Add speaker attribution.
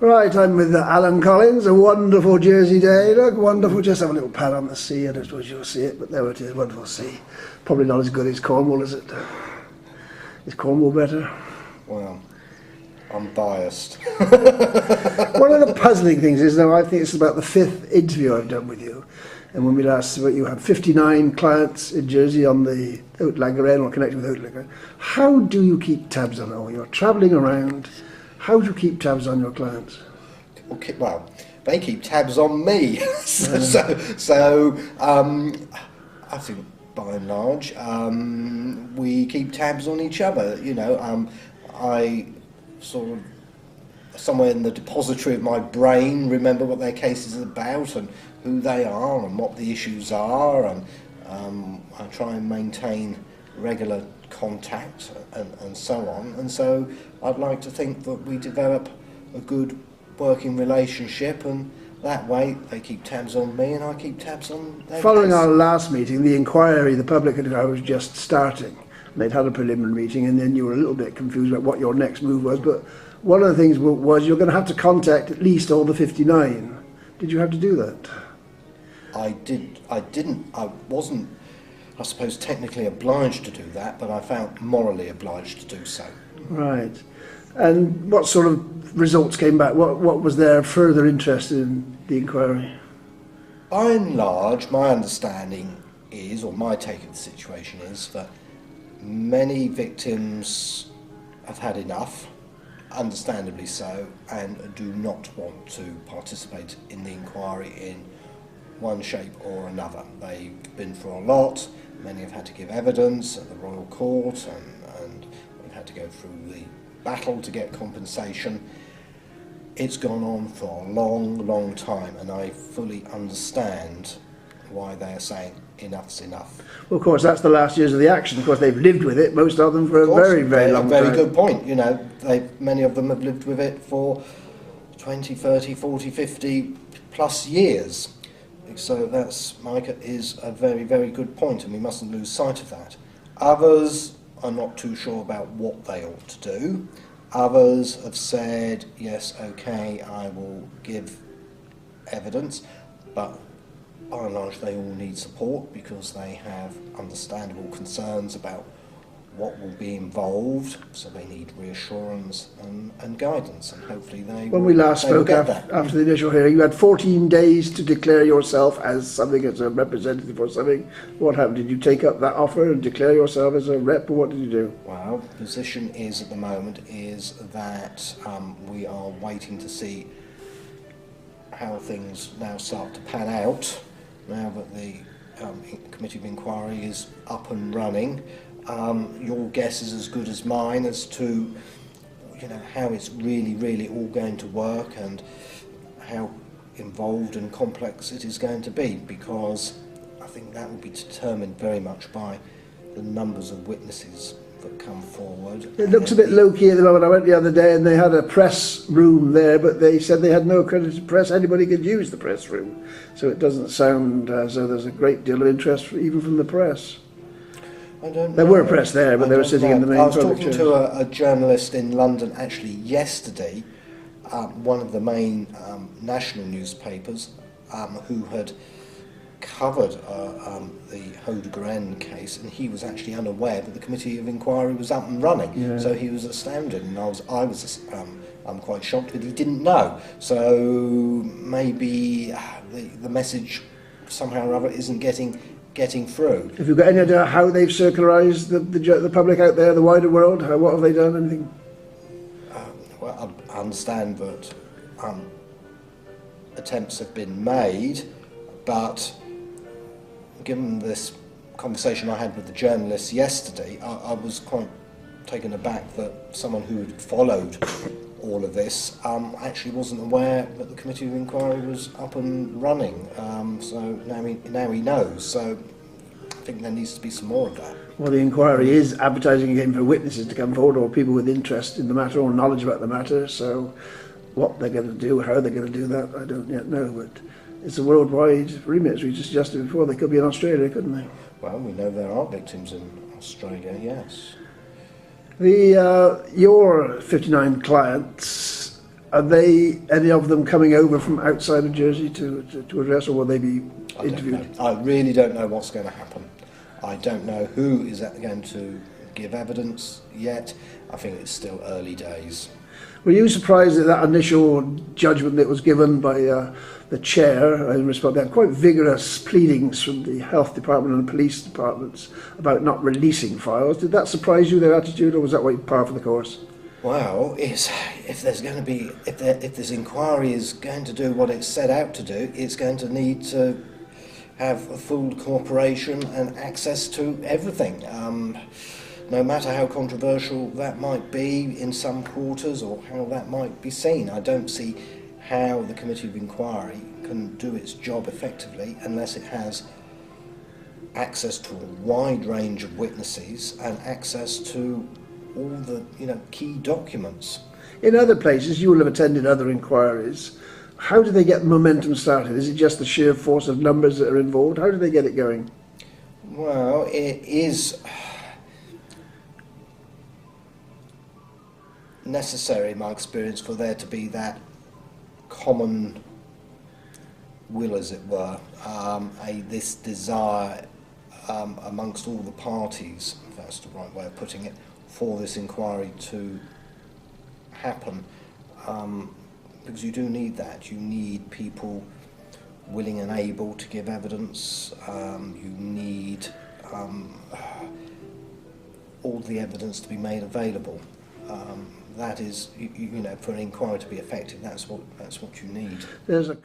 Speaker 1: Right, I'm with Alan Collins. A wonderful Jersey day. Look, wonderful. Just have a little pad on the sea. I don't suppose you'll see it, but there it is. Wonderful sea. Probably not as good as Cornwall, is it? Is Cornwall better?
Speaker 2: Well, I'm biased.
Speaker 1: One of the puzzling things is, though, I think it's about the 5th interview I've done with you. And when we last spoke, you had 59 clients in Jersey on the Haute-Langueren or connected with Haute-Langueren. How do you keep tabs on it all? You're travelling around. How do you keep tabs on your clients?
Speaker 2: Okay, well, they keep tabs on me. I think by and large we keep tabs on each other. You know, I sort of somewhere in the depository of my brain remember what their case is about and who they are and what the issues are, and I try and maintain regular contact and so on. And so I'd like to think that we develop a good working relationship, and that way they keep tabs on me and I keep tabs on their
Speaker 1: Following
Speaker 2: case.
Speaker 1: our last meeting, the inquiry, the public inquiry was just starting. They'd had a preliminary meeting and then you were a little bit confused about what your next move was, but one of the things was you're going to have to contact at least all the 59. Did you have to do that?
Speaker 2: I wasn't, I suppose, technically obliged to do that, but I felt morally obliged to do so.
Speaker 1: Right. And what sort of results came back? What was their further interest in the inquiry?
Speaker 2: By and large, my understanding is, or my take of the situation is, that many victims have had enough, understandably so, and do not want to participate in the inquiry in one shape or another. They've been through a lot, many have had to give evidence at the Royal Court, and we've had to go through the battle to get compensation. It's gone on for a long, long time, and I fully understand why they're saying enough's enough.
Speaker 1: Well, of course, that's the last years of the action. Of course, they've lived with it, most of them, for a very, very long time.
Speaker 2: Very good point. You know, many of them have lived with it for 20, 30, 40, 50 plus years. So that's, Micah, is a very, very good point, and we mustn't lose sight of that. Others are not too sure about what they ought to do. Others have said, yes, okay, I will give evidence, but by and large they all need support because they have understandable concerns about what will be involved, so they need reassurance and guidance, and hopefully they
Speaker 1: When we last spoke after the initial hearing, you had 14 days to declare yourself as something, as a representative or something. What happened? Did you take up that offer and declare yourself as a rep, or what did you do?
Speaker 2: Well, the position is at the moment is that we are waiting to see how things now start to pan out, now that the Committee of Inquiry is up and running. Your guess is as good as mine as to, you know, how it's really all going to work and how involved and complex it is going to be, because I think that will be determined very much by the numbers of witnesses that come forward.
Speaker 1: It looks a bit low-key at the moment. I went the other day and they had a press room there, but they said they had no accredited press. Anybody could use the press room. So it doesn't sound as though there's a great deal of interest even from the press.
Speaker 2: I don't know.
Speaker 1: There were press there, but they were sitting in the main
Speaker 2: I was
Speaker 1: public
Speaker 2: talking
Speaker 1: chairs.
Speaker 2: to a journalist in London actually yesterday, one of the main national newspapers, who had covered the Haute-Langueren case, and he was actually unaware that the Committee of Inquiry was up and running.
Speaker 1: Yeah. So
Speaker 2: So he was astounded, and I'm quite shocked that he didn't know. So maybe the message somehow or other isn't getting through.
Speaker 1: Have you got any idea how they've circularised the public out there, the wider world? What have they done? Anything?
Speaker 2: Well, I understand that attempts have been made, but given this conversation I had with the journalist yesterday, I was quite taken aback that someone who had followed all of this actually wasn't aware that the Committee of Inquiry was up and running. So now he knows. So I think there needs to be some more of that.
Speaker 1: Well, the inquiry is advertising again for witnesses to come forward, or people with interest in the matter or knowledge about the matter. So what they're going to do, how they're going to do that, I don't yet know. But it's a worldwide remit, as we just suggested before. They could be in Australia, couldn't they?
Speaker 2: Well, we know there are victims in Australia, yes.
Speaker 1: Your 59 clients, Are they, any of them, coming over from outside of Jersey to address, or will they be
Speaker 2: I don't
Speaker 1: interviewed?
Speaker 2: know. I really don't know what's going to happen. I don't know who is going to give evidence yet. I think it's still early days.
Speaker 1: Were you surprised at that initial judgment that was given by the chair in response? They had quite vigorous pleadings from the health department and the police departments about not releasing files. Did that surprise you, their attitude, or was that par for the course?
Speaker 2: Well, if there's going to be, if this inquiry is going to do what it's set out to do, it's going to need to have a full cooperation and access to everything. No matter how controversial that might be in some quarters or how that might be seen, I don't see how the Committee of Inquiry can do its job effectively unless it has access to a wide range of witnesses and access to all the key documents.
Speaker 1: In other places, you will have attended other inquiries. How do they get momentum started? Is it just the sheer force of numbers that are involved? How do they get it going?
Speaker 2: Well, it is necessary, in my experience, for there to be that common will, as it were, this desire amongst all the parties, if that's the right way of putting it, for this inquiry to happen, because you do need that. You need people willing and able to give evidence. You need all the evidence to be made available. That is, for an inquiry to be effective, that's what you need.
Speaker 1: There's a